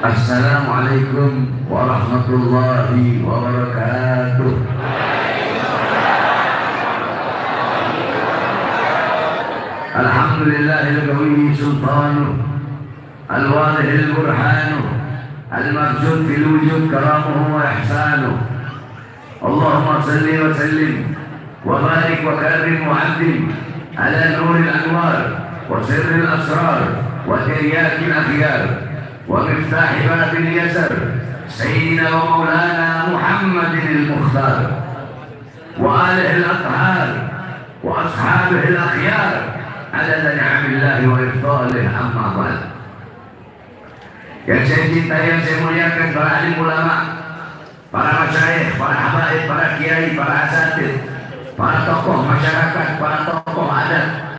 Assalamualaikum warahmatullahi wabarakatuh. Alhamdulillahil qawiyyi sultanuh, al-wadihil burhanuh, al-maqsud fil wujud karamuhu wa ihsanuh. Allahumma salli wa sallim wa barik wa karim wa azim ala nuril anwar wa sirril asrar wa tiryakil akhyar ومفتاح باب اليسر سيدنا ومولانا محمد المختار وآله الأطهار وأصحابه الأخيار عدد نعم الله وإفضاله أما بعد. Yang saya cintai, yang saya muliakan para alim ulama, para masyayikh, para habaib, para kiai, para asatidz, para tokoh masyarakat, para tokoh adat,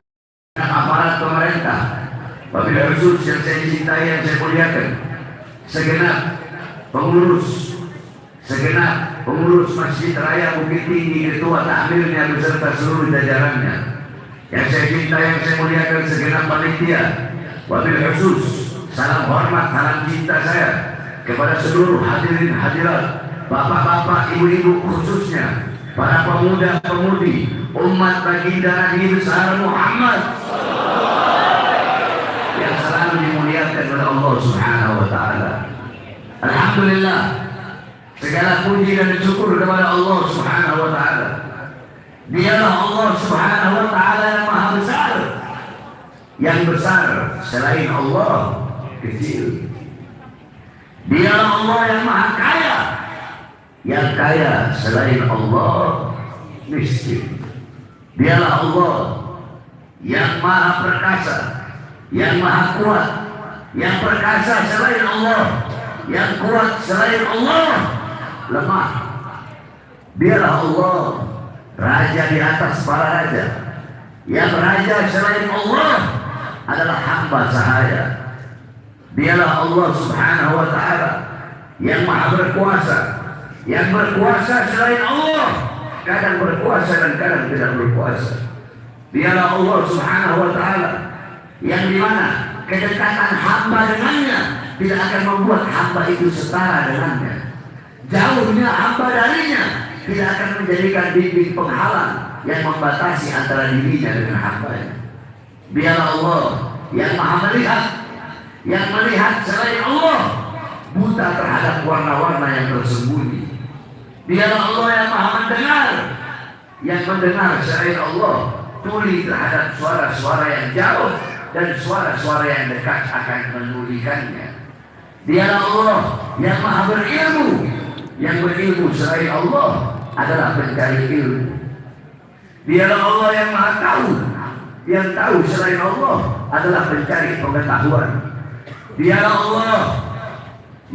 dan aparat pemerintah. Wabil khusus yang saya cintai, yang saya muliakan, segenap pengurus Masjid Raya Bukit Tinggi, ketua takmirnya beserta seluruh jajarannya. Yang saya cintai, yang saya muliakan, segenap panitia. Wabil khusus salam hormat, salam cinta saya kepada seluruh hadirin hadirat, bapak-bapak, ibu-ibu, khususnya para pemuda-pemudi umat baginda Nabi besar Muhammad yang selalu dimuliakan oleh Allah Subhanahu wa taala. Alhamdulillah, segala puji dan syukur kepada Allah Subhanahu wa taala. Dialah Allah Subhanahu wa taala yang maha besar. Yang besar selain Allah kecil. Dialah Allah yang maha kaya. Yang kaya selain Allah miskin. Dialah Allah yang maha perkasa, yang maha kuat. Yang perkasa selain Allah, yang kuat selain Allah lemah. Dialah Allah, raja di atas para raja. Yang raja selain Allah adalah hamba sahaya. Dialah Allah subhanahu wa ta'ala yang maha berkuasa. Yang berkuasa selain Allah kadang berkuasa dan kadang tidak berkuasa. Dialah Allah subhanahu wa ta'ala yang dimana kedekatan hamba dengannya tidak akan membuat hamba itu setara dengannya. Jauhnya hamba darinya tidak akan menjadikan dinding penghalang yang membatasi antara dirinya dengan hambanya. Dialah Allah yang maha melihat, yang melihat selain Allah buta terhadap warna-warna yang tersembunyi. Dialah Allah yang maha mendengar, yang mendengar selain Allah tuli terhadap suara-suara yang jauh dan suara-suara yang dekat akan menulikannya. Dialah Allah yang maha berilmu, yang berilmu selain Allah adalah pencari ilmu. Dialah Allah yang maha tahu, yang tahu selain Allah adalah pencari pengetahuan. Dialah Allah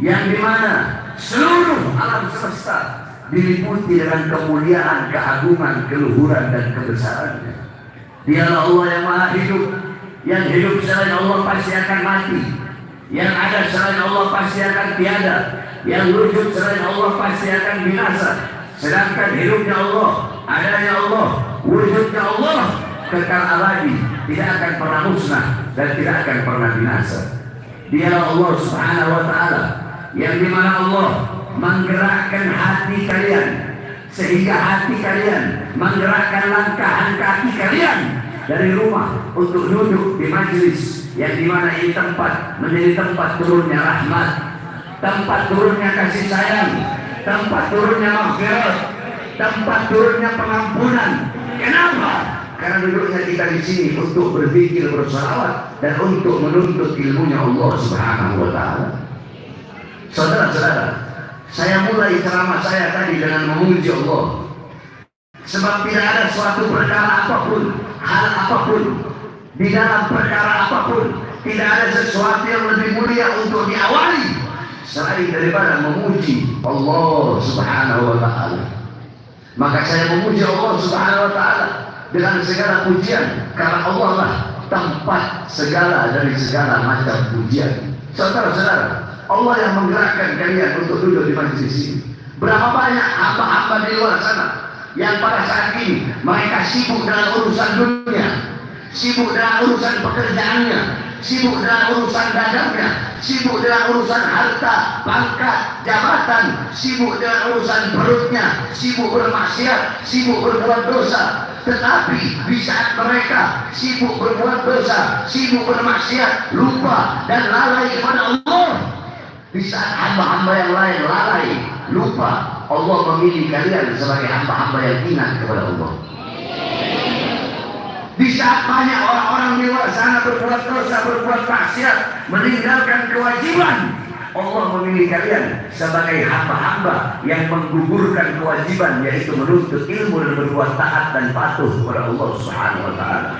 yang dimana seluruh alam semesta diliputi dengan kemuliaan, keagungan, keluhuran dan kebesarannya. Dialah Allah yang maha hidup, yang hidup selain Allah pasti akan mati, yang ada selain Allah pasti akan tiada, yang wujud selain Allah pasti akan binasa. Sedangkan hidupnya Allah, adanya Allah, wujudnya Allah kekal abadi, tidak akan pernah musnah dan tidak akan pernah binasa. Dialah Allah subhanahu wa ta'ala yang dimana Allah menggerakkan hati kalian sehingga hati kalian menggerakkan langkah kaki kalian dari rumah untuk duduk di majelis yang dimana ini tempat menjadi tempat turunnya rahmat, tempat turunnya kasih sayang, tempat turunnya maghfirah, tempat turunnya pengampunan. Kenapa? Karena duduknya kita di sini untuk berzikir, bersalawat dan untuk menuntut ilmunya Allah subhanahu wa ta'ala. Saudara-saudara, saya mulai ceramah saya tadi dengan memuji Allah. Sebab tidak ada suatu perkara apapun, hal apapun, di dalam perkara apapun, tidak ada sesuatu yang lebih mulia untuk diawali selain daripada memuji Allah subhanahu wa ta'ala. Maka saya memuji Allah subhanahu wa ta'ala dengan segala pujian, karena Allah lah tempat segala dari segala macam pujian. Saudara-saudara, Allah yang menggerakkan kalian untuk duduk di majelis ini. Berapa banyak hamba-hamba di luar sana yang pada saat ini mereka sibuk dengan urusan dunia, sibuk dengan urusan pekerjaannya, sibuk dengan urusan dagangnya, sibuk dengan urusan harta, pangkat, jabatan, sibuk dengan urusan perutnya, sibuk bermaksiat, sibuk berbuat dosa. Tetapi di saat mereka sibuk berbuat dosa, sibuk bermaksiat, lupa dan lalai kepada Allah, di saat hamba-hamba yang lain lalai, lupa, Allah memilih kalian sebagai hamba-hamba yang ingat kepada Allah. Di saat banyak orang-orang di luar sana berbuat dosa, berbuat maksiat, meninggalkan kewajiban, Allah memilih kalian sebagai hamba-hamba yang menggugurkan kewajiban, yaitu menuntut ilmu dan berbuat taat dan patuh kepada Allah Subhanahu wa ta'ala.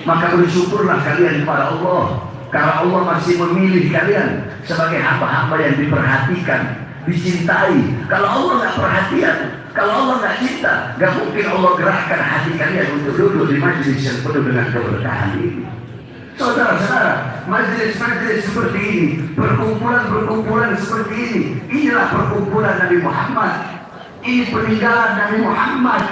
Maka bersyukurlah kalian kepada Allah, karena Allah masih memilih kalian sebagai hamba-hamba yang diperhatikan, dicintai. Kalau Allah nggak perhatian, kalau Allah nggak cinta, nggak mungkin Allah gerakkan hati kalian untuk duduk di majelis yang penuh dengan keberkahan ini. Saudara-saudara, majelis-majelis seperti ini, perkumpulan-perkumpulan seperti ini, inilah perkumpulan Nabi Muhammad. Ini peninggalan Nabi Muhammad.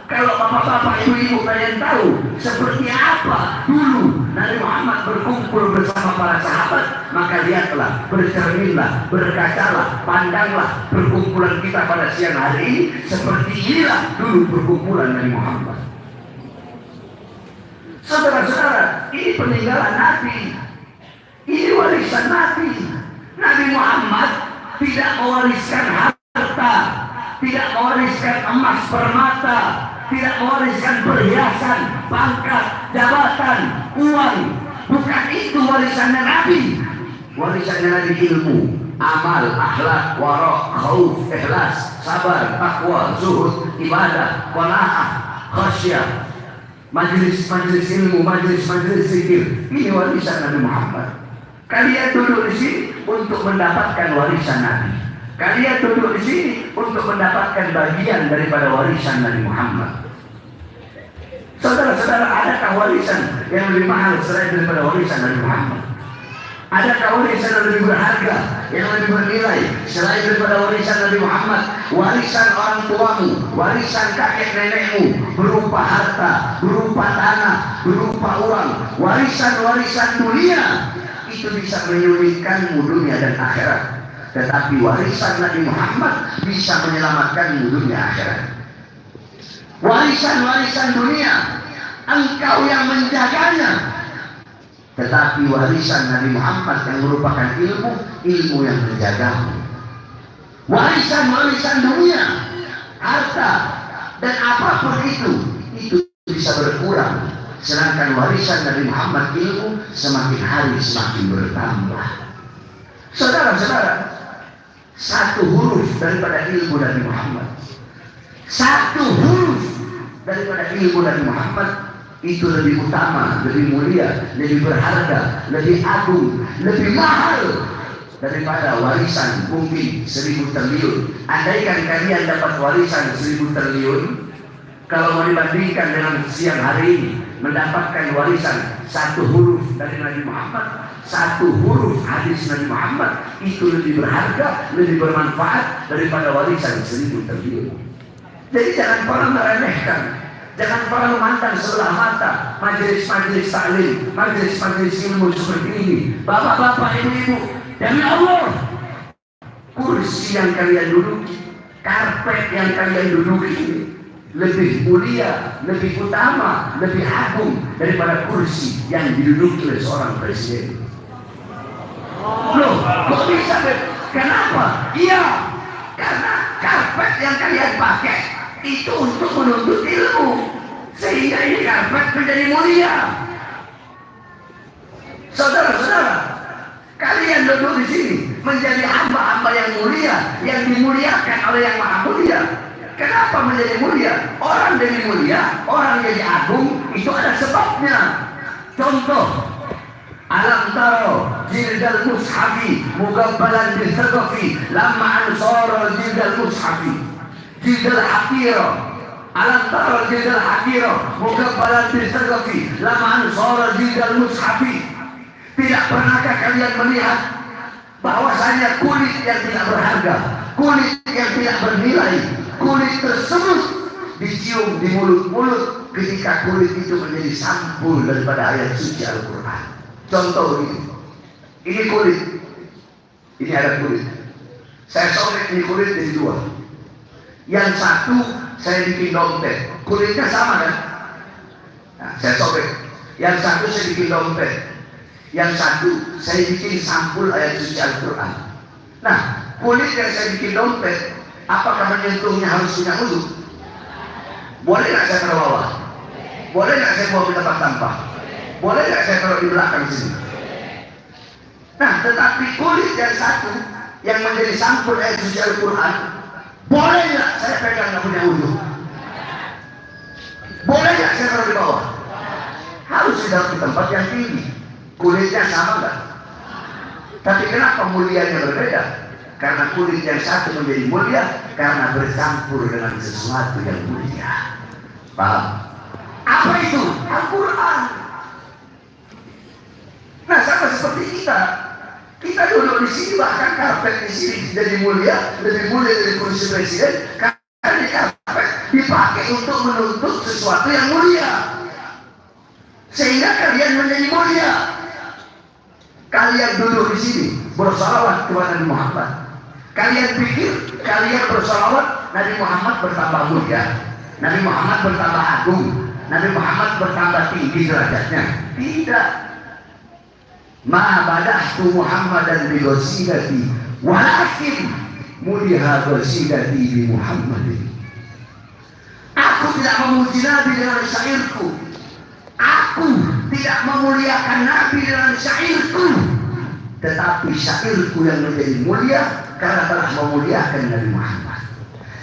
Kalau bapak-bapak, ibu-ibu kalian tahu seperti apa dulu Nabi Muhammad berkumpul bersama para sahabat, maka lihatlah, bercerminlah, berkacalah, pandanglah perkumpulan kita pada siang hari ini. Seperti inilah dulu perkumpulan Nabi Muhammad. Saudara-saudara, ini peninggalan Nabi, ini warisan Nabi. Nabi Muhammad tidak mewariskan harta, tidak mewariskan emas permata, tidak mewariskan perhiasan, pangkat, jabatan, uang. Bukan itu warisannya Nabi. Warisannya Nabi ilmu, amal, akhlak, warok, khauf, ikhlas, sabar, takwa, zuhud, ibadah, qanaah, khasyah, majelis-majelis ilmu, majelis-majelis zikir. Ini warisan Nabi Muhammad. Kalian duduk di sini untuk mendapatkan warisan Nabi. Kalian duduk di sini untuk mendapatkan bagian daripada warisan Nabi Muhammad. Saudara-saudara, adakah warisan yang lebih mahal selain daripada warisan Nabi Muhammad? Adakah warisan yang lebih berharga, yang lebih bernilai selain daripada warisan Nabi Muhammad? Warisan orang tuamu, warisan kakek nenekmu, berupa harta, berupa tanah, berupa uang, warisan-warisan dunia, itu bisa menyulitkanmu dunia dan akhirat. Tetapi warisan Nabi Muhammad bisa menyelamatkanmu dunia akhirat. Warisan-warisan dunia, engkau yang menjaganya. Tetapi warisan Nabi Muhammad yang merupakan ilmu, ilmu yang menjagamu. Warisan-warisan dunia, harta, dan apapun itu bisa berkurang. Sedangkan warisan Nabi Muhammad ilmu semakin hari semakin bertambah. Saudara-saudara, satu huruf daripada ilmu Nabi Muhammad, satu huruf daripada ilmu Nabi Muhammad itu lebih utama, lebih mulia, lebih berharga, lebih agung, lebih mahal daripada warisan mungkin 1000 triliun. Andaikan kalian dapat warisan 1000 triliun, kalau mau dibandingkan dengan siang hari ini mendapatkan warisan satu huruf dari Nabi Muhammad, satu huruf hadis Nabi Muhammad, itu lebih berharga, lebih bermanfaat daripada warisan 1000 triliun. Jadi jangan pernah meremehkan, jangan pernah memandang sebelah mata majelis-majelis taklim, majelis-majelis ilmu seperti ini. Bapak-bapak, ibu-ibu, demi Allah, kursi yang kalian duduki, karpet yang kalian duduki lebih mulia, lebih utama, lebih agung daripada kursi yang diduduki oleh seorang presiden. Loh, kok bisa? Kenapa? Iya, karena karpet yang kalian pakai itu untuk menuntut ilmu, sehingga ini karpet menjadi mulia. Saudara-saudara, kalian duduk di sini menjadi hamba-hamba yang mulia, yang dimuliakan oleh yang maha mulia. Kenapa menjadi mulia? Orang jadi mulia, orang jadi agung, itu ada sebabnya. Contoh, alam taro jildal mushafi mugabbalan bisagafi lamma ansara jildal mushafi jildal hakira. Alam taro jildal hakira mugabbalan bisagafi lamma ansara jildal mushafi. Tidak pernahkah kalian melihat bahwasanya kulit yang tidak berharga, kulit yang tidak bernilai, kulit tersebut dicium di mulut-mulut ketika kulit itu menjadi sampul daripada ayat suci Al-Quran. Contoh ini kulit, ini ada kulit. Saya sobek ini kulit jadi dua. Yang satu saya bikin dompet, kulitnya sama kan? Nah, saya sobek. Yang satu saya bikin dompet, yang satu saya bikin sampul ayat suci Al-Quran. Nah, kulit yang saya bikin dompet, apakah menyentuhnya harus punya uduk? Boleh nggak saya taruh bawah? Boleh nggak saya bawa ke tempat sampah? Boleh nggak saya taruh di belakang sini? Nah, tetapi kulit yang satu yang menjadi sampul ayat suci Al-Quran, boleh nggak saya pegang nggak punya uduk? Boleh nggak saya taruh di bawah? Harus ditaruh di tempat yang tinggi. Kulitnya sama nggak? Tapi kenapa mulianya berbeda? Karena kulit yang satu menjadi mulia karena bercampur dengan sesuatu yang mulia. Paham? Apa itu? Al-Quran. Nah, sama seperti kita. Kita duduk di sini, bahkan karpet di sini jadi mulia, lebih mulia dari kursi presiden, karena karpet dipakai untuk menuntut sesuatu yang mulia, sehingga kalian menjadi mulia. Kalian duduk di sini bersalawat kepada Nabi Muhammad. Kalian pikir kalian bersalawat Nabi Muhammad bertambah mulia, Nabi Muhammad bertambah agung, Nabi Muhammad bertambah tinggi derajatnya? Tidak. Ma badahtu Muhammadan bi ghasidati walakin muliha ghasidati bi Muhammadin. Aku tidak memuji Nabi dengan syairku. Aku tidak memuliakan Nabi dengan syairku. tetapi syairku yang menjadi mulia karena telah memuliakan Nabi Muhammad.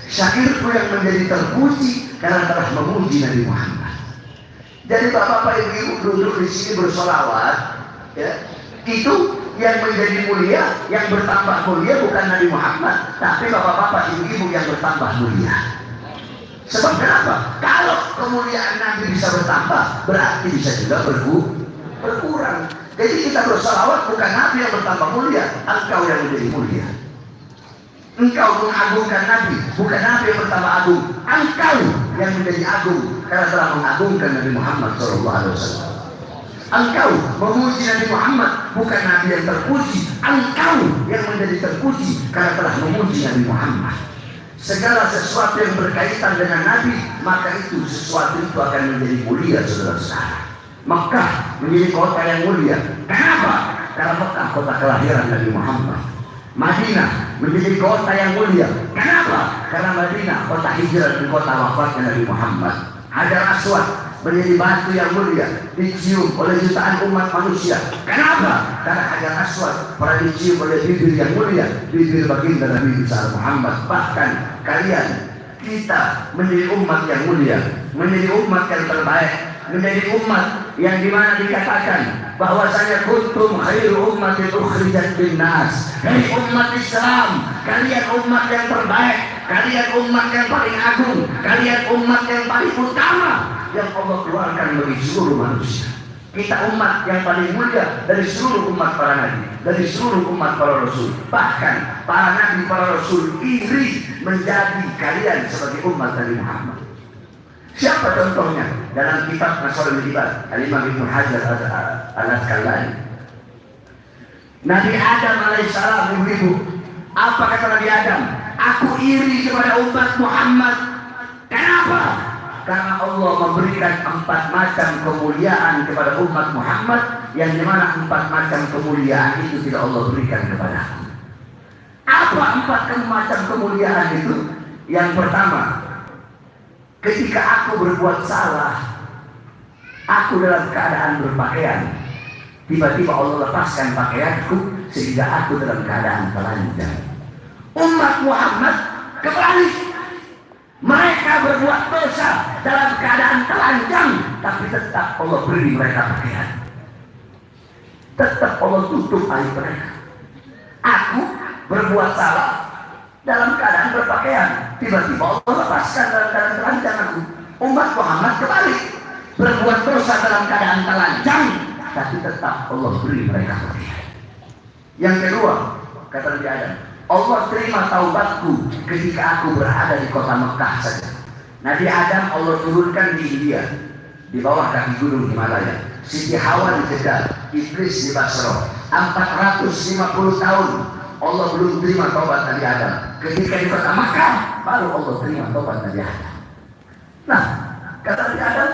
Syairku yang menjadi terpuji karena telah memuji Nabi Muhammad. Jadi bapak-bapak ibu-ibu duduk di sini bersolawat, ya, itu yang menjadi mulia, yang bertambah mulia bukan Nabi Muhammad, tapi bapak-bapak ibu-ibu yang bertambah mulia. Sebab kenapa? Kalau kemuliaan Nabi bisa bertambah, berarti bisa juga berkurang. Jadi kita bersalawat bukan Nabi yang bertambah mulia, engkau yang menjadi mulia. Engkau mengagungkan Nabi, bukan Nabi yang bertambah agung. Engkau yang menjadi agung karena telah mengagungkan Nabi Muhammad SAW. Engkau memuji Nabi Muhammad, bukan Nabi yang terpuji. Engkau yang menjadi terpuji karena telah memuji Nabi Muhammad. Segala sesuatu yang berkaitan dengan Nabi, maka itu sesuatu itu akan menjadi mulia, saudara-saudara. Mekah menjadi kota yang mulia. Kenapa? Karena Mekah kota kelahiran Nabi Muhammad. Madinah menjadi kota yang mulia. Kenapa? Karena Madinah kota hijrah dan kota wafatnya Nabi Muhammad. Hajar Aswad menjadi batu yang mulia, dicium oleh jutaan umat manusia. Kenapa? Karena Hajar Aswad pernah dicium oleh bibir yang mulia, bibir baginda Nabi besar Muhammad. Bahkan kalian, kita menjadi umat yang mulia, menjadi umat yang terbaik, menjadi umat yang dimana dikatakan bahwasanya kuntum khairu ummatin ukhrijat linnas. Hei umat Islam, kalian umat yang terbaik, kalian umat yang paling agung, kalian umat yang paling utama yang Allah keluarkan bagi seluruh manusia. Kita umat yang paling mulia dari seluruh umat para nabi, dari seluruh umat para rasul. Bahkan para nabi, para rasul iri menjadi kalian sebagai umat Nabi Muhammad. Siapa contohnya? Dalam kitab Nasrul Ibad, Al-Imam Ibnu Hajar Al-Asqalani. Nabi Adam alaihissalam, ibu-ibu, apa kata Nabi Adam? Aku iri kepada umat Muhammad. Kenapa? Karena Allah memberikan 4 macam kemuliaan kepada umat Muhammad, yang dimana 4 macam kemuliaan itu tidak Allah berikan kepada aku. Apa 4 macam kemuliaan itu? Yang pertama, ketika aku berbuat salah, aku dalam keadaan berpakaian, tiba-tiba Allah lepaskan pakaianku sehingga aku dalam keadaan telanjang. Umat Muhammad kebalik. Mereka berbuat dosa dalam keadaan telanjang, tapi tetap Allah beri mereka pakaian. Tetap Allah tutup aib mereka. Aku berbuat salah dalam keadaan berpakaian, tiba-tiba Allah lepaskan dalam keadaan telanjang aku. Umat Muhammad kebalik, berbuat dosa dalam keadaan telanjang, tapi tetap Allah beri mereka pakaian. Yang kedua, kata Nabi Adam, Allah terima taubatku ketika aku berada di kota Mekah saja. Nabi Adam Allah turunkan di India, di bawah kaki gunung Himalaya. Siti Hawa di Jeddah, Iblis di Basra. 450 tahun Allah belum terima taubat Nabi Adam. Ketika di kota Mekah, baru Allah terima taubat Nabi Adam. Nah, kata Nabi Adam,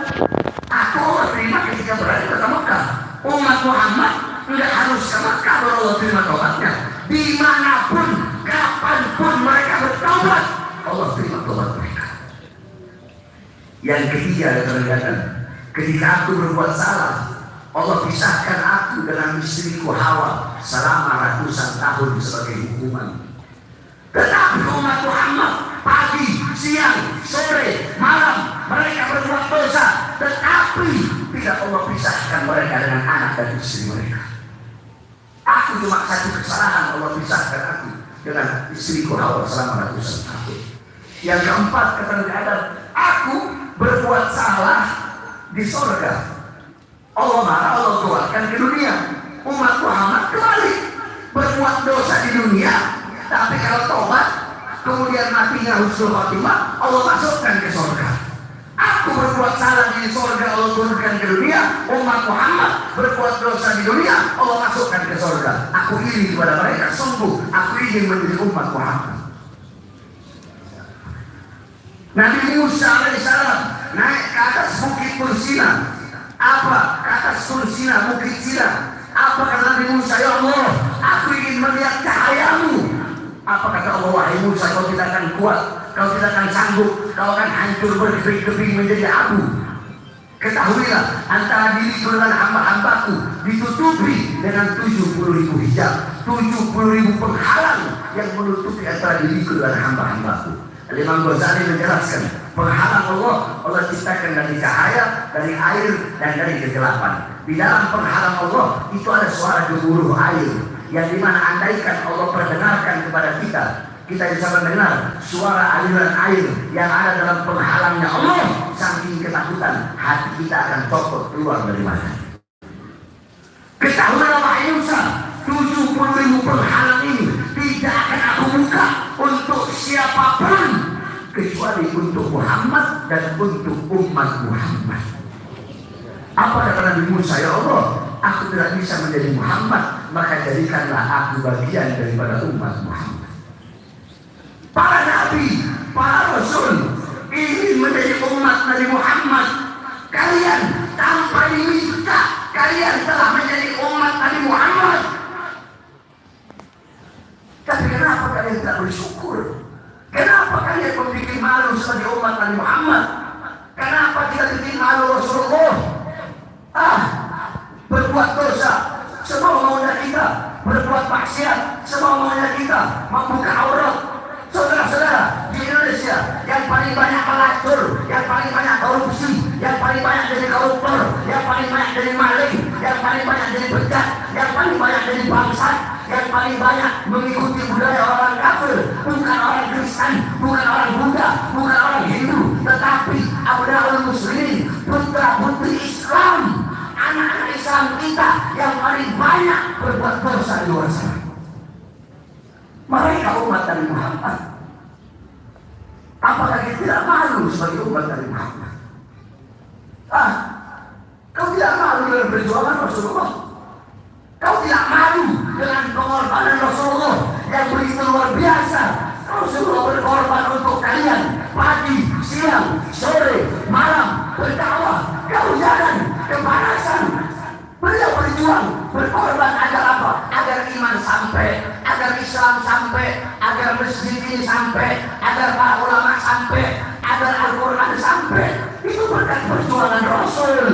aku Allah terima ketika berada di kota Mekah. Umat Muhammad tidak harus ke Mekah baru Allah terima taubatnya. Dimanapun, kapanpun mereka bertaubat, Allah terima taubat mereka. Yang ketiga, kata Nabi Adam, ketika aku berbuat salah, Allah pisahkan aku dengan istriku Hawa selama ratusan tahun sebagai hukuman. Tetapi umat Muhammad pagi, siang, sore, malam mereka berbuat dosa, tetapi tidak Allah pisahkan mereka dengan anak dan istri mereka. Aku cuma satu kesalahan, Allah pisahkan aku dengan istriku Hawa selama ratusan tahun. Yang keempat, kata Nabi Adam, aku berbuat salah di sorga. Allah marah, Allah keluarkan ke dunia. Umat Muhammad kembali berbuat dosa di dunia, tapi kalau tobat kemudian matinya husnul khotimah, Allah masukkan ke sorga. Aku berbuat salah di sorga, Allah turunkan ke dunia. Umat Muhammad berbuat dosa di dunia, Allah masukkan ke sorga. Aku iri kepada mereka, sungguh aku ingin menjadi umat Muhammad. Nabi Musa alaihissalam naik ke atas bukit Tursina. Apa? Ke atas Tursina, bukit Sina. Apa kata Nabi Musa? Ya Allah, aku ingin melihat cahayamu. Apa kata Allah? Wahai Musa, kau tidak akan kuat, kau tidak akan sanggup, kau akan hancur berkeping-keping menjadi abu. Ketahuilah antara diriku dengan hamba-hambaku ditutupi dengan 70.000 hijab, 70.000 penghalang yang menutupi antara diriku dengan hamba-hambaku. Imam Ghazali menjelaskan, penghalang Allah ciptakan dari cahaya, dari air, dan dari kegelapan. Di dalam penghalang Allah itu ada suara gemuruh air, yang dimana andaikan Allah perdengarkan kepada kita, kita bisa mendengar suara aliran air yang ada dalam penghalangnya Allah. Saking ketakutan, hati kita akan copot keluar dari mana. Ketahuilah wahai Musa, 70.000 penghalang ini tidak akan aku buka untuk siapapun kecuali untuk Muhammad dan untuk umat Muhammad. Apa kata Nabi Musa? Ya Allah, aku tidak bisa menjadi Muhammad, maka jadikanlah aku bagian daripada umat Muhammad. Para nabi, para rasul ingin menjadi umat Nabi Muhammad. Kalian tanpa diminta, kalian telah menjadi umat Nabi Muhammad. Tapi kenapa kalian tidak bersyukur? Kenapa kalian membuat malu sebagai umat Nabi Muhammad? Kenapa tidak bikin malu Rasulullah? Berbuat dosa semua maunya kita, berbuat maksiat semua maunya kita, membuka aurat. Saudara-saudara, di Indonesia yang paling banyak pelacur, yang paling banyak korupsi, yang paling banyak jadi koruptor, yang paling banyak jadi maling, yang paling banyak jadi bejat, yang paling banyak jadi bangsat, yang paling banyak mengikuti budaya orang kafir, bukan orang Kristen, bukan orang Buddha, bukan orang Hindu, tetapi abna'ul muslimin, putra-putri Islam, anak-anak Islam kita yang paling banyak berbuat dosa di luar sana. Mereka umat Nabi Muhammad. Apakah kita tidak malu sebagai umat Nabi Muhammad? Kau tidak malu dengan perjuangan Rasulullah? Kau tidak malu dengan pengorbanan Rasulullah yang begitu luar biasa? Rasulullah berkorban untuk kalian pagi, siang, sore, malam, berdakwah, kehujanan, kepanasan. Beliau berjuang, berkorban agar apa? Agar iman sampai, agar Islam sampai, agar masjid ini sampai, agar para ulama sampai, agar Al-Quran sampai. Itu berkat perjuangan Rasul.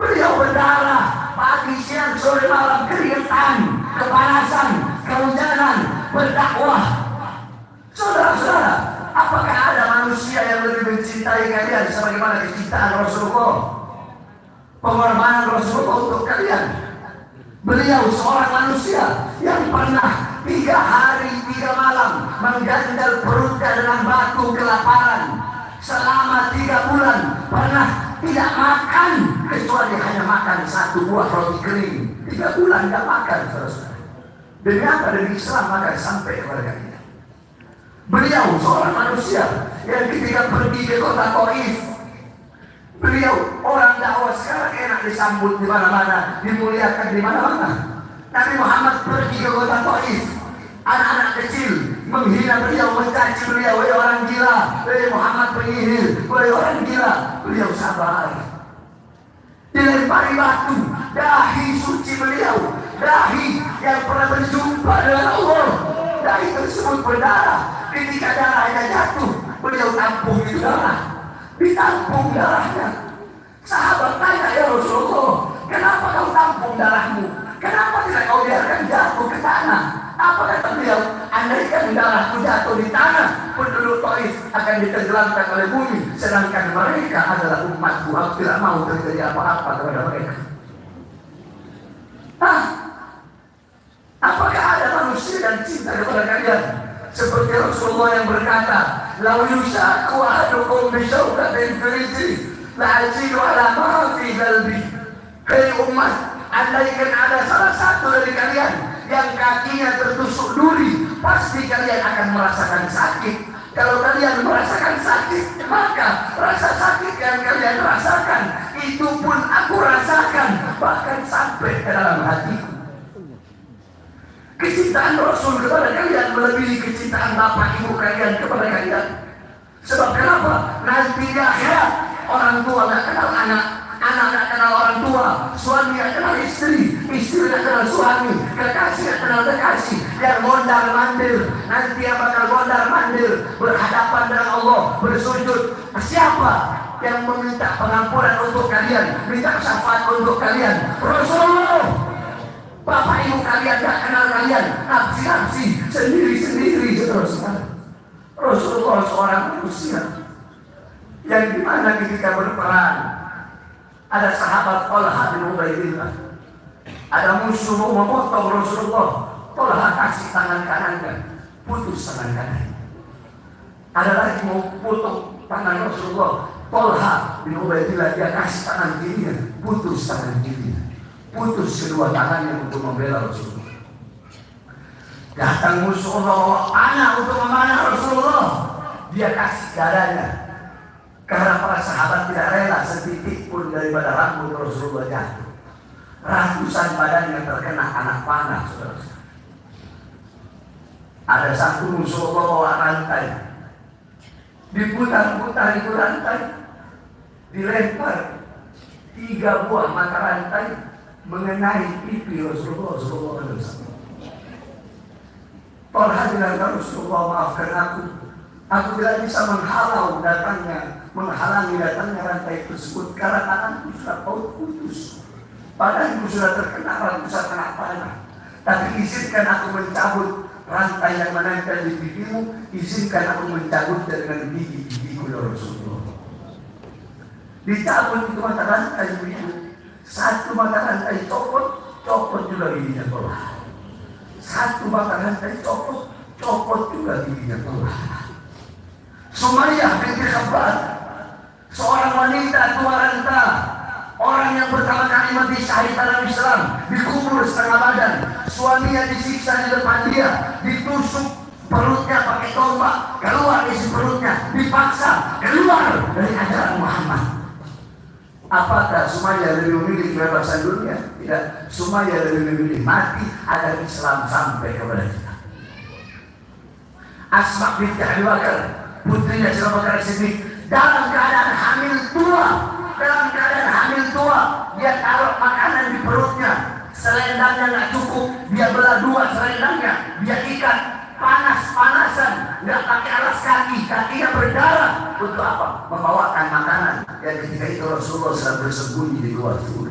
Beliau berdarah pagi, siang, sore, malam, keringetan, kepanasan, kehujanan, berdakwah. Saudara-saudara, apakah ada manusia yang lebih mencintai kalian sebagaimana kecintaan Rasulullah? Pengorbanan Rasulullah untuk kalian. Beliau seorang manusia yang pernah 3 hari 3 malam mengganjal perutnya dengan batu kelaparan. Selama 3 bulan pernah tidak makan kecuali hanya makan 1 buah roti kering. 3 bulan tidak makan, saudara. Demi apa? Demi Islam makan sampai kepada kalian. Beliau seorang manusia yang ketika pergi ke kota Taif, beliau orang dakwah sekarang enak disambut di mana-mana, dimuliakan di mana-mana. Nabi Muhammad pergi ke kota Taif, anak-anak kecil menghina beliau, mencaci beliau, wahai orang gila, wahai Muhammad penyihir, wahai orang gila. Beliau sabar. Dilempari batu, dahi suci beliau, dahi yang pernah berjumpa dengan Allah, dahi tersebut berdarah. Ketika darahnya jatuh, beliau tampung di darah. Ditampung darahnya. Sahabat tanya, ya Rasulullah, kenapa kau tampung darahmu? Kenapa tidak kau biarkan jatuh ke tanah? Apa kata beliau? Andaikan darahku jatuh di tanah, penduduk Taif akan ditenggelamkan oleh bumi, sedangkan mereka adalah umatku. Aku tidak mau terjadi apa-apa kepada mereka. Apakah ada manusia yang cinta kepada kalian seperti Rasulullah yang berkata, "Lau yusaku ahadukum bisyaukatin firijri la'ajidu ala ma fi qalbi." Hei umat, andaikan ada salah satu dari kalian yang kakinya tertusuk duri, pasti kalian akan merasakan sakit. Kalau kalian merasakan sakit, maka rasa sakit yang kalian rasakan itu pun aku rasakan, bahkan sampai ke dalam hatiku. Kecintaan Rasul kepada kalian melebihi kecintaan bapak ibu kalian kepada kalian. Sebab kenapa? Nanti di akhirat orang tua gak kenal anak, anak gak kenal orang tua, suami gak kenal istri, istri gak kenal suami, kekasih gak kenal kekasih. Yang mondar mandir, nanti yang bakal mondar mandir berhadapan dengan Allah, bersujud. Siapa? yang meminta pengampunan untuk kalian, minta syafaat untuk kalian? Rasulullah. Bapak ibu kalian gak kenal kalian, nafsi-nafsi, sendiri-sendiri. Rasulullah seorang manusia yang dimana ketika berperang ada sahabat Talha bin Ubaidillah, ada musuh mau memotong Rasulullah. Talha kasih tangan kanannya, putus tangan kanan. Ada lagi mau potong tangan Rasulullah, Talha bin Ubaidillah dia kasih tangan kirinya, putus tangan kirinya, putus kedua tangannya untuk membela Rasulullah. Datang musuh Allah panah untuk memanah Rasulullah, dia kasih dadanya. Karena para sahabat tidak rela setitik pun daripada rambut Rasulullah jatuh. Ratusan badannya terkena anak panah, saudara. Ada satu musuh Allah bawa rantai, diputar-putar itu rantai, dilempar 3 buah mata rantai mengenai pipi Rasulullah SAW. Talha bilang, Rasulullah maafkan aku tidak bisa menghalangi datangnya rantai tersebut karena tanganku sudah putus, badanku sudah terkena ratusan anak panah. Tapi izinkan aku mencabut rantai yang menempel di pipimu, izinkan aku mencabut dengan gigi-gigiku ya Rasulullah. Dicabut itu mata rantai itu, satu mata rantai copot juga giginya Talha. Satu mata rantai copot juga giginya Talha. Sumayyah binti Khabbab, seorang wanita tua renta, orang yang pertama kali mati syahid dalam Islam, dikubur setengah badan, suaminya disiksa di depan dia, ditusuk perutnya pakai tombak, keluar isi perutnya, dipaksa keluar dari ajaran Muhammad. Apakah Sumayyah lebih memilih kebebasan dunia? Tidak. Sumayyah lebih memilih mati agar Islam sampai kepada kita. Asma binti Abi Bakar, putrinya Abu Bakar Siddiq, dalam keadaan hamil tua, dia taruh makanan di perutnya, selendangnya nggak cukup, dia belah 2 selendangnya, dia ikat panas-panasan, nggak pakai alas kaki, kakinya berdarah. Untuk apa? Membawakan makanan yang ketika itu Rasulullah sedang bersembunyi di luar surga.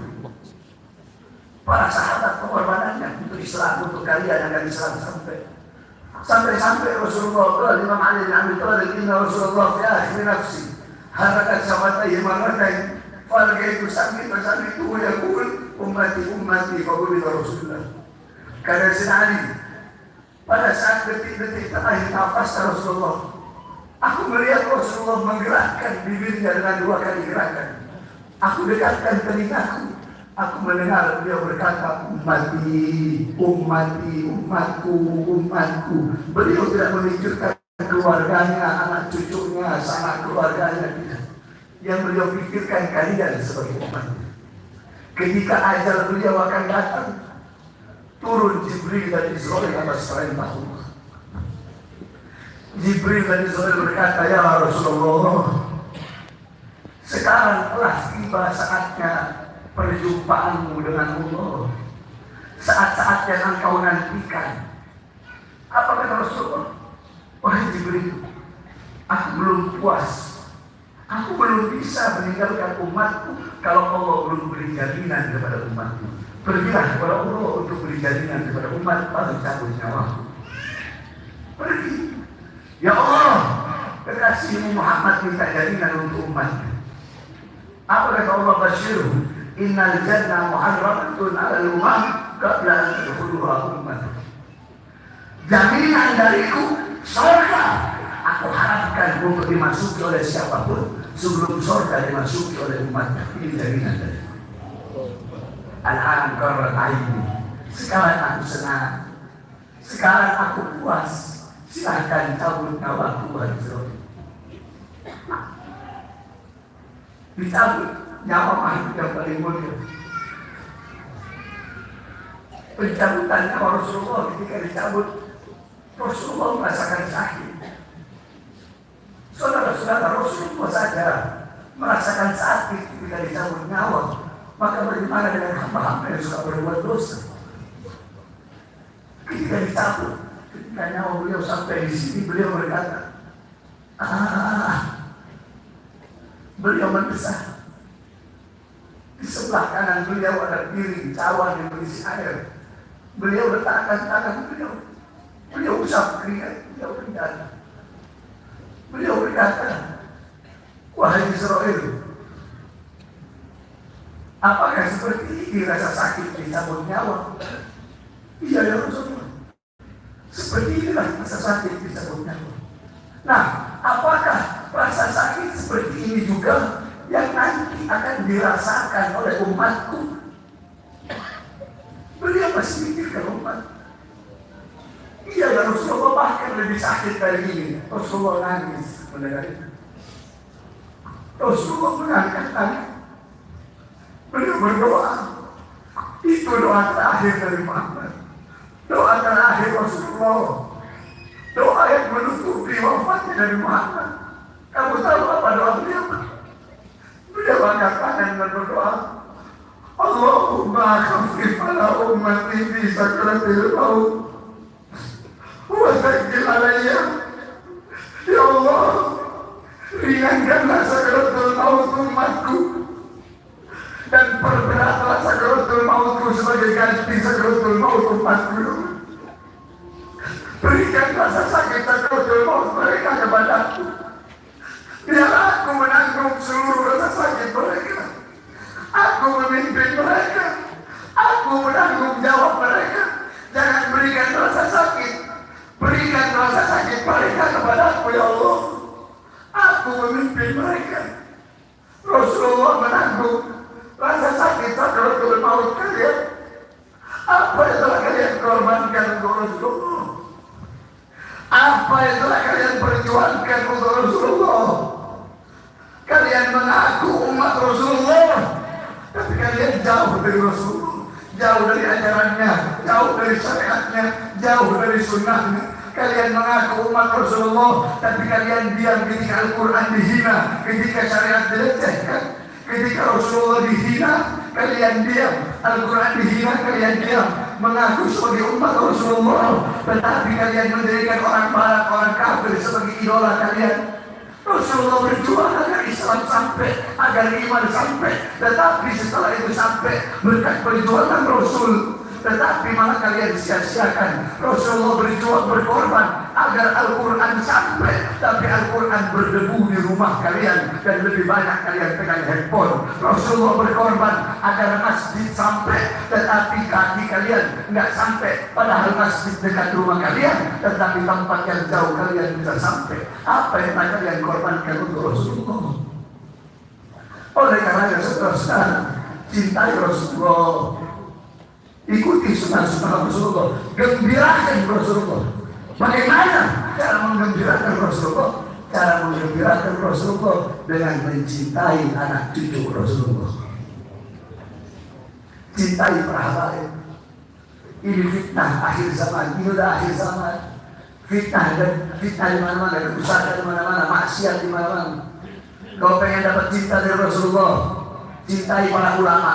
Para sahabat pengorbanannya untuk Islam, untuk kalian agar Islam sampai Rasulullah Imam Ali bin Abi Thalib, inna Rasulullah fi akhir nafsi harakat sahabatnya marratain falgaitu sakit itu yaqul ummati faqul Rasulullah. Karena Ali pada saat detik-detik terakhir nafas Rasulullah, aku melihat Rasulullah menggerakkan bibirnya dengan 2 kali gerakan. Aku dekatkan telingaku, aku mendengar beliau berkata, umatku. Beliau tidak memikirkan keluarganya, anak cucunya, sanak keluarganya, tidak. Yang beliau pikirkan kalian sebagai umatnya. Ketika ajal beliau akan datang, turun Jibril dan Israel atas perintah Allah. Jibril dan Israel berkata, ya Rasulullah, sekarang telah tiba saatnya perjumpaanmu dengan Allah, saat-saat yang engkau nantikan. Apa kata Rasulullah? Wahai Jibril, aku belum puas, aku belum bisa meninggalkan umatku kalau Allah belum beri jaminan kepada umatku. Pergilah kepada Allah untuk beri jaminan kepada umat, baru cabut nyawaku. Pergi. Ya Allah, kekasihmu Muhammad minta jaminan untuk umatnya. Apa kata Allah? Basyirhu, innal jannah muharramatun 'alal umam qabla an tadkhuluha ummah. Jaminan dariku surga, aku harapkan untuk dimasuki oleh siapapun sebelum surga dimasuki oleh umatnya. Ini jaminan dariku. Al-an qarrat aini. Sekarang aku senang, sekarang aku puas. Silahkan cabut nyawaku, Rasul. Dicabut nyawa makhluk yang paling mulia. Pencabutan nyawa Rasulullah, ketika dicabut, Rasulullah merasakan sakit. Saudara-saudara, Rasulullah saja merasakan sakit ketika dicabut nyawa. Maka bagaimana dengan hamba-hamba yang suka berbuat dosa? Ketika dicabut, ketika nyawa beliau sampai di sini, beliau berkata, Beliau mendesak. Di sebelah kanan beliau ada piring cawan yang berisi air. Beliau letakkan tangan beliau. Beliau usap keringat. Beliau berkata, wahai Israel, apakah seperti ini rasa sakit dicabut nyawa? Iya ya Rasulullah. Seperti inilah rasa sakit dicabut nyawa. Nah, apakah rasa sakit seperti ini juga yang nanti akan dirasakan oleh umatku? Beliau masih mikirkan umat. Iya ya Rasulullah, bahkan lebih sakit dari ini. Rasulullah nangis mendengar itu. Rasulullah mengangkat tangan. Beliau berdoa. Itu doa terakhir dari Muhammad. Doa terakhir Rasulullah. Doa yang menutupi wafatnya dari Muhammad. Kamu tahu apa doa beliau? Beliau angkat tangan dan berdoa, Allahumma khafif ala ummati fi sakratil maut wa thaqqil alayya. Ya Allah, ringankanlah sakratul maut umatku dan perberatlah sakratul mautku sebagai ganti sakratul maut umatku. Berikan rasa sakit sakratul maut mereka kepadaku. Biar aku menanggung seluruh rasa sakit mereka. Aku memimpin mereka. Aku menanggung jawab mereka. Jangan berikan rasa sakit. Berikan rasa sakit mereka kepadaku ya Allah. Aku memimpin mereka. Rasulullah menanggung rasa sakit sakratul maut kalian. Apa yang telah kalian korbankan untuk Rasulullah? Apa yang telah kalian perjuangkan untuk Rasulullah? Kalian mengaku umat Rasulullah, tapi kalian jauh dari Rasulullah, jauh dari ajarannya, jauh dari syariatnya, jauh dari sunnahnya. Kalian mengaku umat Rasulullah, tapi kalian diam ketika Al-Quran dihina, ketika syariat dilecehkan, ketika Rasulullah dihina, kalian diam. Al-Quran dihina, kalian diam. Mengaku sebagai umat Rasulullah, tetapi kalian mendirikan orang barat, orang kafir sebagai idola kalian. Rasulullah berjuang agar Islam sampai, agar iman sampai, tetapi setelah itu sampai berkat perjuangan Rasul, tetapi malah kalian sia-siakan. Rasulullah berjuang berkorban agar Al-Quran sampai, tapi Al-Quran berdebu di rumah kalian dan lebih banyak kalian pegang handphone. Rasulullah berkorban agar masjid sampai, tetapi kaki kalian nggak sampai, padahal masjid dekat rumah kalian, tetapi tempat yang jauh kalian bisa sampai. Apa yang kalian korbankan untuk Rasulullah? Oleh karena saudara-saudara, cintai Rasulullah, ikuti sunnah-sunnah Rasulullah, gembirakan Rasulullah. Bagaimana cara menggembirakan Rasulullah? Cara menggembirakan Rasulullah dengan mencintai anak cucu Rasulullah. Cintai para habaib. Ini fitnah akhir zaman, ini udah akhir zaman. Fitnah di mana-mana, dan usaha di mana-mana, maksiat di mana-mana. Kau pengen dapat cinta dari Rasulullah, cintai para ulama.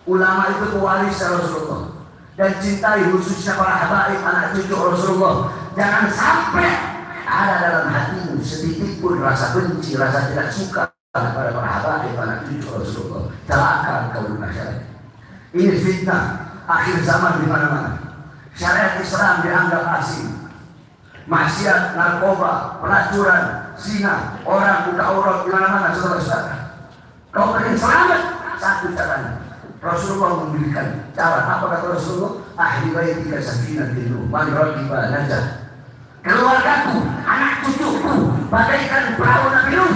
Ulama itu pewaris Rasulullah, dan cintai khususnya para habaib, anak cucu Rasulullah. Jangan sampai ada dalam hatimu sedikit pun rasa benci, rasa tidak suka kepada para habaib, anak cucu Rasulullah. Celaka kau masyarakat. Ini fitnah akhir zaman di mana-mana. Syariat Islam dianggap asing. Maksiat, narkoba, pelacuran, zina, orang buka aurat di mana-mana, saudara-saudara. Kau pengen selamat, satu caranya. Rasulullah memberikan cara. Apa kata Rasulullah? Ahli baitika safinatin man raqiba najah. Keluargaku, anak cucuku bagaikan perahu Nabi Nuh,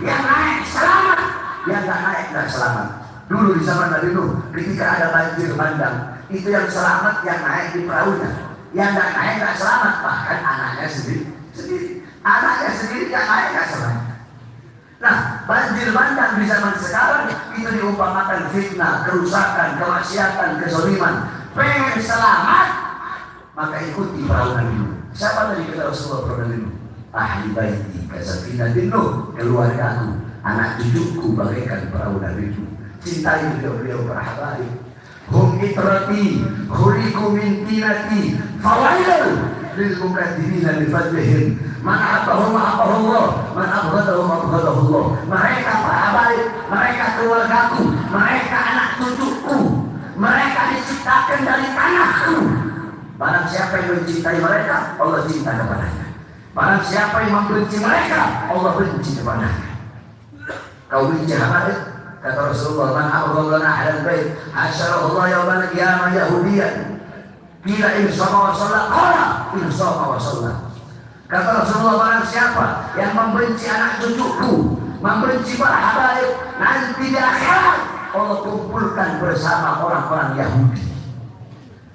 yang naik selamat, yang tak naik tak selamat. Dulu di zaman Nabi Nuh, ketika ada banjir bandang, itu yang selamat yang naik di perahunya, yang tak naik tak selamat. Bahkan anaknya sendiri. Anaknya sendiri yang naik tak selamat. Nah, banjir bandang di zaman sekarang itu diumpamakan fitnah, kerusakan, kemaksiatan, kezaliman. Pengen selamat, maka ikuti perahu Nabi Nuh. Siapa tadi kata Rasulullah perahu Nabi Nuh? Ahli baiti kasafinatin Nuh, keluargaku, anak cucuku bagaikan perahu Nabi Nuh. Cintai beliau para habaib. Hum itrati, khuliqu min tinati, fawailu lil mukadzibina bi fadlihim. Man ahabahum ahabahullah, man abghadahum abghadahullah. Mereka keluargaku, mereka anak cucuku, mereka diciptakan dari tanahku. Barang siapa yang mencintai mereka, Allah cinta kepadanya. Barang siapa yang membenci mereka, Allah benci kepadanya. Kau benci habaib? Kata Rasulullah, man abghadana ahlal bait hasyarallahu yaumal qiyamah yahudiyan. Bila insama wa shalla qala insama wa shalla. Kata Rasulullah, barang siapa yang membenci anak cucuku, membenci para habaib, nanti di akhirat Allah kumpulkan bersama orang-orang Yahudi.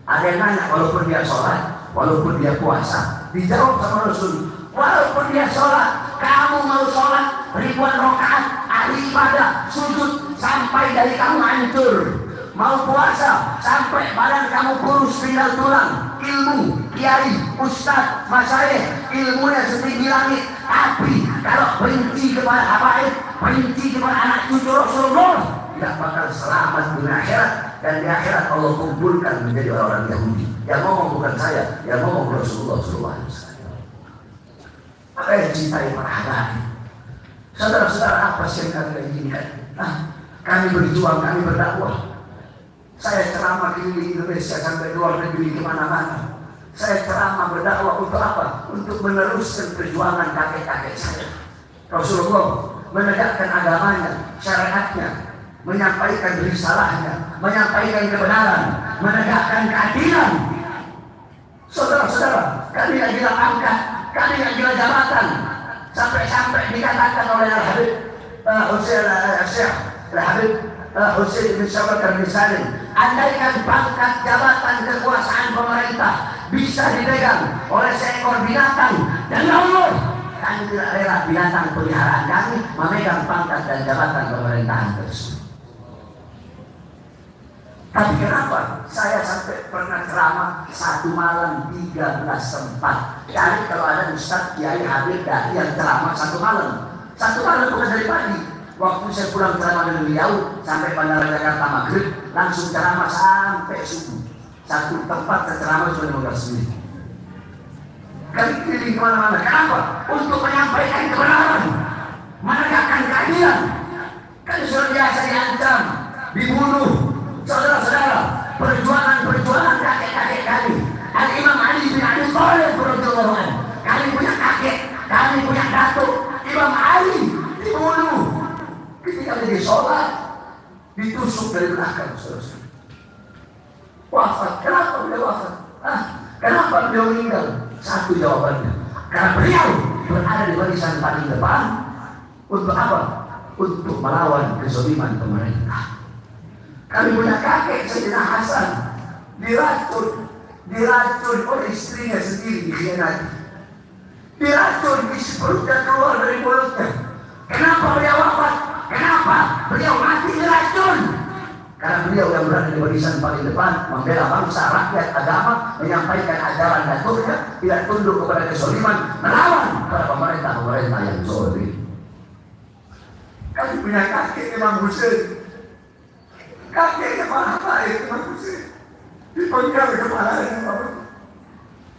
Ada yang nanya, walaupun dia sholat, walaupun dia puasa, dijawab sama Rasul, walaupun dia sholat, kamu mau sholat ribuan rakaat, ahli ibadah, sujud sampai dari kamu hancur, mau puasa sampai badan kamu kurus tinggal tulang, ilmu, kiai, ustaz, masyayikh, ilmunya setinggi langit, tapi kalau benci kepada habaib, benci kepada anak cucu Rasulullah, tidak bakal selamat di akhirat. Dan di akhirat Allah kumpulkan menjadi orang Yahudi. Yang ngomong bukan saya, yang ngomong Rasulullah SAW. Apa yang cintai para habaib? Saudara-saudara, apa sih yang kami inginkan? Kami berjuang, kami berdakwah. Saya ceramah di Indonesia sampai luar negeri kemana-mana. Saya ceramah berdakwah untuk apa? Untuk meneruskan perjuangan kakek-kakek saya. Rasulullah menegakkan agamanya, syariatnya, menyampaikan risalahnya, menyampaikan kebenaran, menegakkan keadilan. Saudara-saudara, kami yang gila pangkat, kami yang gila jabatan, sampai dikatakan oleh Al-Habib Husain bin Syawal Al-Misalim, andaikan pangkat jabatan kekuasaan pemerintah bisa dipegang oleh seekor binatang, dan Allah, kami tidak rela binatang peliharaan kami memegang pangkat dan jabatan pemerintahan tersebut. Tapi kenapa saya sampai pernah ceramah satu malam 13 tempat? Jadi kalau ada ustaz, kiai, habib, dai yang ceramah satu malam bukan dari pagi. Waktu saya pulang ceramah dari Riau sampai Bandara Jakarta maghrib, langsung ceramah sampai subuh. Satu tempat saya ceramah cuma 15 menit. Kali keliling kemana-mana. Kenapa? Untuk menyampaikan kebenaran, menegakkan keadilan. Kan sudah biasa diancam, dibunuh. Saudara-saudara, perjuangan kakek-kakek kami. Al-Imam Ali bin Abi Thalib radhiyallahu anhu. Kami punya kakek, kami punya datuk. Imam Ali dibunuh ketika dia sholat, ditusuk dari belakang. Saudara-saudara, wafat. Kenapa beliau wafat? Kenapa beliau meninggal? Satu jawabannya, karena beliau berada di barisan paling depan. Untuk apa? Untuk melawan kezaliman pemerintah. Kami punya kakek Sayyidina Hasan diracun oleh istrinya sendiri, dikhianati. Diracun, isi perutnya keluar dari mulutnya. Kenapa beliau wafat? Kenapa beliau mati diracun? Karena beliau yang berada di barisan paling depan, membela bangsa, rakyat, agama, menyampaikan ajaran datuknya, tidak tunduk kepada kezaliman, melawan para pemerintah yang zalim. Kami punya kakek Imam Husain. Kakeknya para habaib Imam Husain dipenggal kepalanya.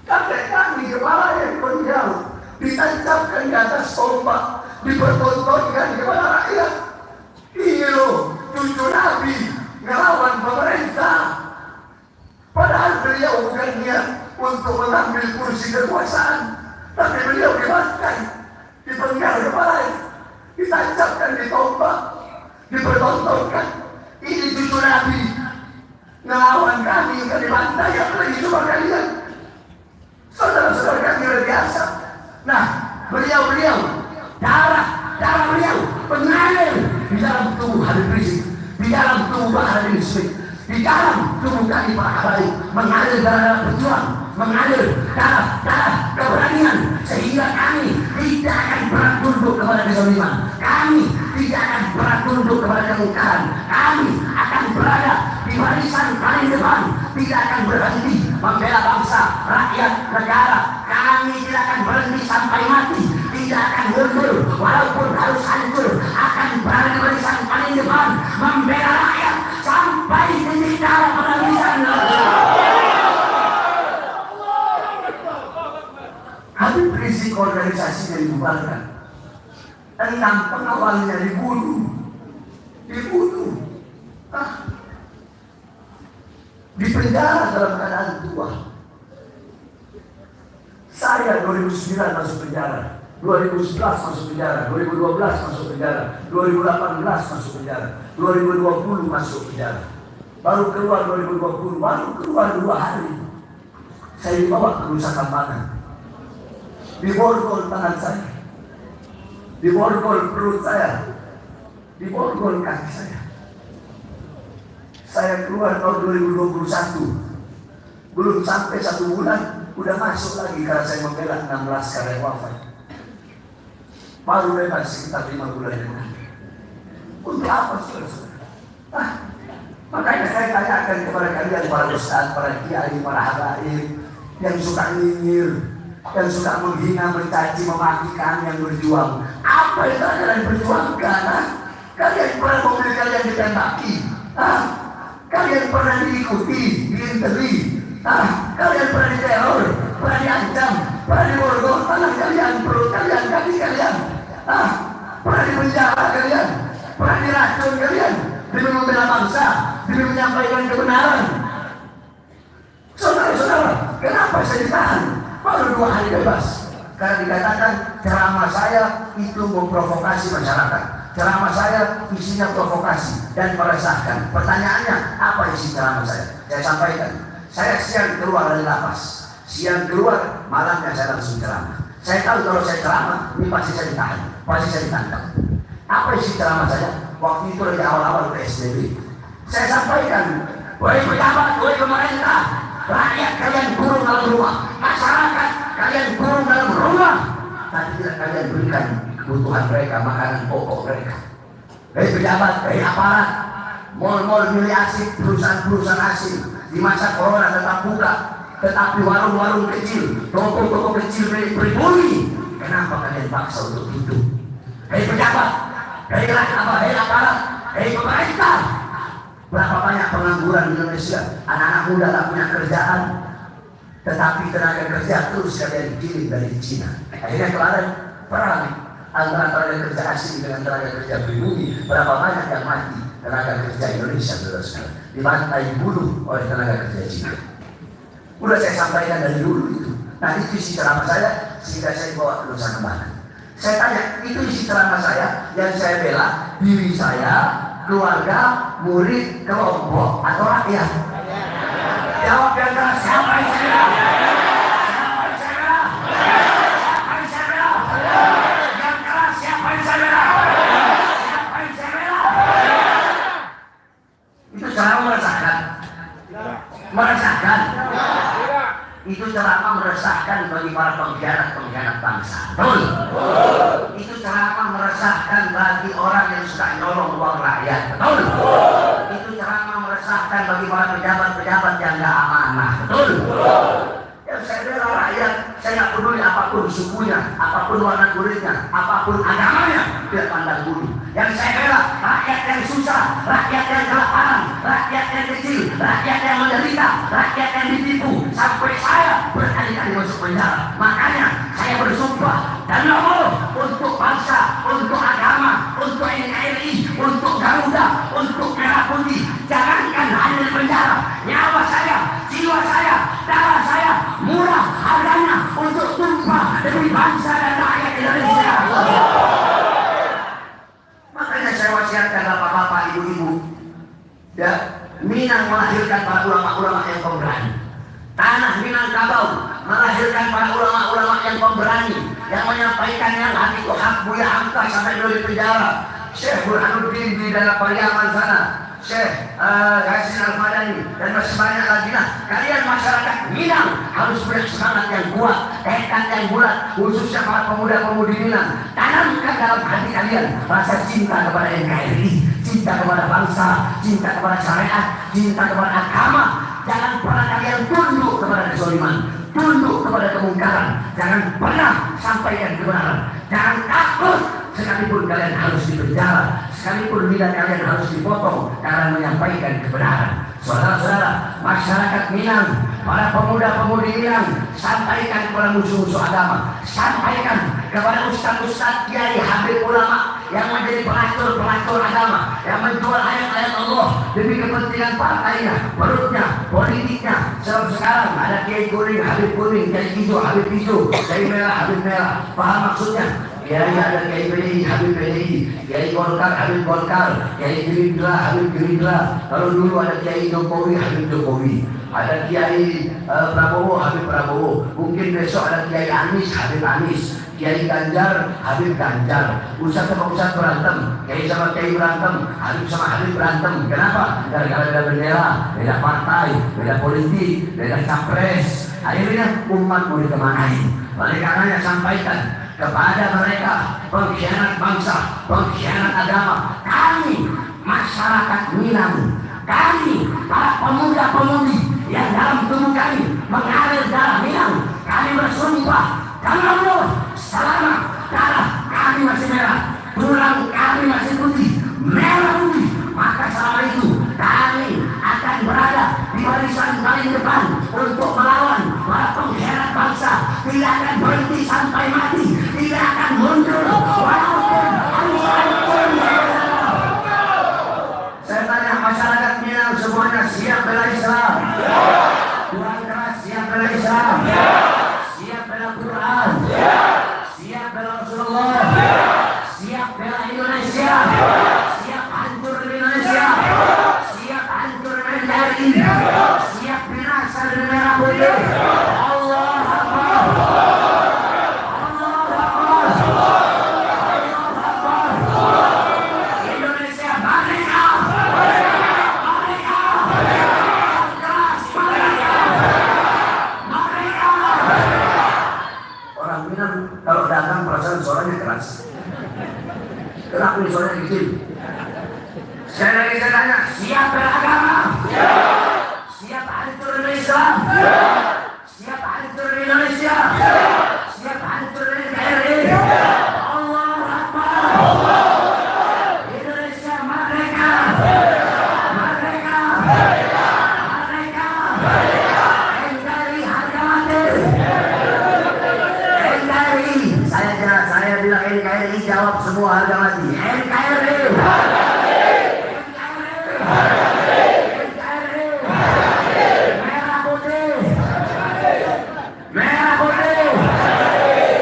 Kakek kami kepalanya dipenggal, ditancapkan di atas tombak, dipertontonkan kepada rakyat. Ini loh cucu Nabi ngelawan pemerintah. Padahal beliau bukan niat untuk mengambil kursi kekuasaan, tapi beliau dimakan, dipenggal kepalanya, ditancapkan di tombak, dipertontonkan. Ini cucu Nabi ngelawan kami, yang dibantai, apalagi coba kalian. Saudara-saudara kami luar biasa. Nah, beliau darah beliau mengalir di dalam tubuh Habib Rizik, di dalam tubuh Bahar bin Smith, di dalam tubuh kami para habaib, mengalir darah berjuang, mengalir darah keberanian, sehingga kami tidak akan pernah tunduk kepada kezaliman. Kami tidak akan pernah tunduk kepada kemungkaran. Kami akan berada di barisan paling depan, tidak akan berhenti membela bangsa, rakyat, negara. Kami tidak akan berhenti sampai mati, tidak akan mundur walaupun harus hancur. Akan berada di barisan paling depan, membela rakyat sampai titik darah penghabisan. Habib Rizik organisasinya dibubarkan, 6 pengawalnya dibunuh 2009 masuk penjara, 2011 masuk penjara, 2012 masuk penjara, 2018 masuk penjara, 2020 masuk penjara. Baru keluar 2020, baru keluar 2 hari. Saya dibawa ke Nusa Kambangan. Diborgol tangan saya, diborgol perut saya, diborgol kaki saya. Saya keluar tahun 2021, belum sampai 1 bulan, udah masuk lagi karena saya membela 16 karyawan wafat. Baru bebas sekitar 5 bulan yang lalu. Untuk apa saudara-saudara? Makanya saya tanyakan kepada kalian, para ustaz, para kiai, para habaib yang suka nyinyir, yang suka menghina, mencaci, memaki kami yang berjuang. Apa yang kalian perjuangkan? Kalian pernah mobil kalian ditembaki? Kalian pernah diikuti, diinteli? Kalian pernah diteror, pernah diancam, pernah diborgol tangan kalian, perut kalian, kaki kalian? Pernah dipenjara kalian? Pernah diracun kalian? Demi membela bangsa, demi menyampaikan kebenaran. Saudara-saudara, kenapa saya ditahan? Baru 2 hari bebas. Karena dikatakan ceramah saya itu memprovokasi masyarakat. Ceramah saya isinya provokasi dan meresahkan. Pertanyaannya, apa isi ceramah saya? Saya sampaikan, saya siang keluar dari lapas, siang keluar, malamnya saya langsung ceramah. Saya tahu kalau saya ceramah, ini pasti saya ditahan, pasti saya ditangkap. Apa isi ceramah saya? Waktu itu lagi awal-awal PSBB. Saya sampaikan, wahai pejabat, wahai pemerintah, rakyat kalian kurung dalam rumah, masyarakat kalian kurung dalam rumah, tapi tidak kalian berikan kebutuhan mereka, makanan pokok mereka. Hei pejabat, hei aparat, mal-mal milik asing, perusahaan-perusahaan asing di masa corona tetap buka, tetapi warung-warung kecil, toko-toko kecil pribumi, kenapa kalian paksa untuk tutup? Hei pejabat, hei aparat, hei pemerintah, berapa banyak pengangguran di Indonesia, anak-anak muda tak punya kerjaan, tetapi tenaga kerja terus kalian kirim dari Cina. Akhirnya kemarin perang antara tenaga kerja asing dengan tenaga kerja pribumi, berapa banyak yang mati tenaga kerja Indonesia, saudara-saudara, dibantai bunuh oleh tenaga kerja Cina. Udah saya sampaikan dari dulu itu. Nah itu isi ceramah saya, sehingga saya bawa ke Nusa Kambangan. Saya tanya, itu isi ceramah saya yang saya bela diri saya, keluarga, murid, kelompok, atau rakyat? Jawab yang keras, siapa yang saya bela? Siapa yang saya bela? Siapa yang saya bela? Yang keras, siapa yang saya bela? Siapa yang saya bela? Itu ceramah meresahkan? Meresahkan? Itu ceramah meresahkan bagi para pengkhianat bangsa. Betul? Itu ceramah meresahkan bagi orang yang suka nyolong uang rakyat. Betul? Itu ceramah meresahkan bagi para pejabat-pejabat yang gak amanah. Betul? Yang saya bela rakyat, saya gak peduli apapun sukunya, apapun warna kulitnya, apapun agamanya, tidak pandang bulu. Yang saya bela rakyat yang susah, rakyat yang kelaparan, rakyat yang kecil, rakyat yang menderita, rakyat yang ditipu, sampai saya berkali-kali masuk penjara. Makanya saya bersumpah dan Allah untuk bangsa, untuk agama, untuk NKRI, untuk Garuda, untuk Merah Putih, jangankan hanya di penjara, nyawa saya, jiwa saya, darah saya murah harganya untuk tumpah demi bangsa dan rakyat Indonesia. Makanya saya wasiatkan bapak-bapak, ibu-ibu, ya, Minang melahirkan para ulama-ulama yang pemberani. Tanah Minangkabau melahirkan para ulama-ulama yang pemberani, yang menyampaikan yang hati itu hak Buya Hamka sampai dari penjara. Syekh Burhanuddin di dalam Pariaman sana, Syekh Yasin Al-Madani, dan masih banyak lagi. Nah, kalian masyarakat Minang harus punya semangat yang kuat, tekad yang bulat, khususnya para pemuda-pemudi Minang. Tanamkan dalam hati kalian rasa cinta kepada NKRI, cinta kepada bangsa, cinta kepada syariat, cinta kepada agama. Jangan pernah kalian tunduk kepada kezaliman, tunduk kepada kemungkaran. Jangan pernah sampaikan kebenaran. Jangan takut sekalipun kalian harus dipenjara, sekalipun lidah kalian harus dipotong karena menyampaikan kebenaran. Saudara-saudara, masyarakat Minang, para pemuda-pemudi Minang, sampaikan kepada musuh-musuh agama, sampaikan kepada ustaz-ustaz, kiai, habib ulama yang menjadi pelacur-pelacur agama, yang menjual ayat-ayat Allah demi kepentingan partainya, perutnya, politiknya, Sebab sekarang ada kiai kuning, habib kuning, kiai hijau, habib hijau, kiai merah, habib merah. Paham maksudnya? Kiai ada kiai PDI, habib PDI, kiai Golkar, habib Golkar, kiai Gerindra, habib Gerindra. Kalau dulu ada kiai Jokowi, habib Jokowi, ada kiai Prabowo, habib Prabowo. Mungkin besok ada kiai Anies, habib Anies, kiai Ganjar, habib Ganjar. Ustaz sama ustaz berantem, kiai sama kiai berantem, habib sama habib berantem. Kenapa? Gara-gara beda bendera, beda partai, beda politik, beda capres. Akhirnya umat mau dikemanain. Oleh karenanya sampaikan kepada mereka pengkhianat bangsa, pengkhianat agama. Kami masyarakat Minang, kami para pemuda-pemudi yang dalam tubuh kami mengalir darah Minang, kami bersumpah karena Allah, selama darah kami masih merah, tulang kami masih putih, merah putih, maka selama itu kami akan berada di barisan paling depan untuk melawan para pengkhianat bangsa. Tidak akan berhenti sampai mati, tidak akan mundur walaupun saya tanya masyarakat Minang semuanya siap bela Islam? Tuhan keras siap bela Islam? Siap bela Quran? Siap bela Rasulullah? Siap bela Indonesia? Siap hancur Indonesia? Siap hancur NKRI? Siap binasa di merah putih? Allah Akbar! Allah Akbar! Allah Akbar! Indonesia merdeka! Merdeka! Keras merdeka! Merdeka! Orang Minang kalau datang perasaan suaranya keras. Kenapa nih suaranya kecil? Saya lagi tanya, siap beragama? Siap hancur Islam? Siap hancur Indonesia? Siap hancur NKRI? Allah Akbar! Indonesia merdeka! Merdeka! Merdeka! NKRI harga mati! NKRI! Saya bilang NKRI jawab semua harga mati. NKRI! Merah putih, merah putih,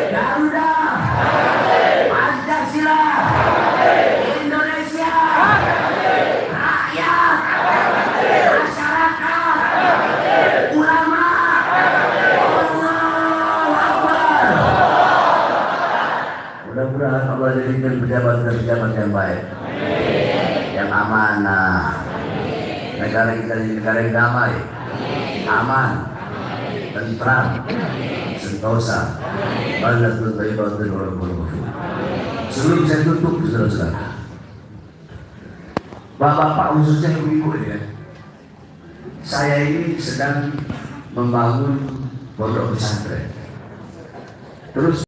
Garuda, Pancasila, Indonesia, rakyat, masyarakat, ulama, Allahu Akbar. Mudah-mudahan Allah jadikan pejabat-pejabat yang baik, yang amanah. Negara kita jadi negara yang damai, aman, tentram, sentosa, baldatul thayyibatul warahmatullahi wabarakatuh. Sebelum saya tutup, saudara-saudara, bapak-bapak khususnya ibu-ibu ya, saya ini sedang membangun pondok pesantren. Terus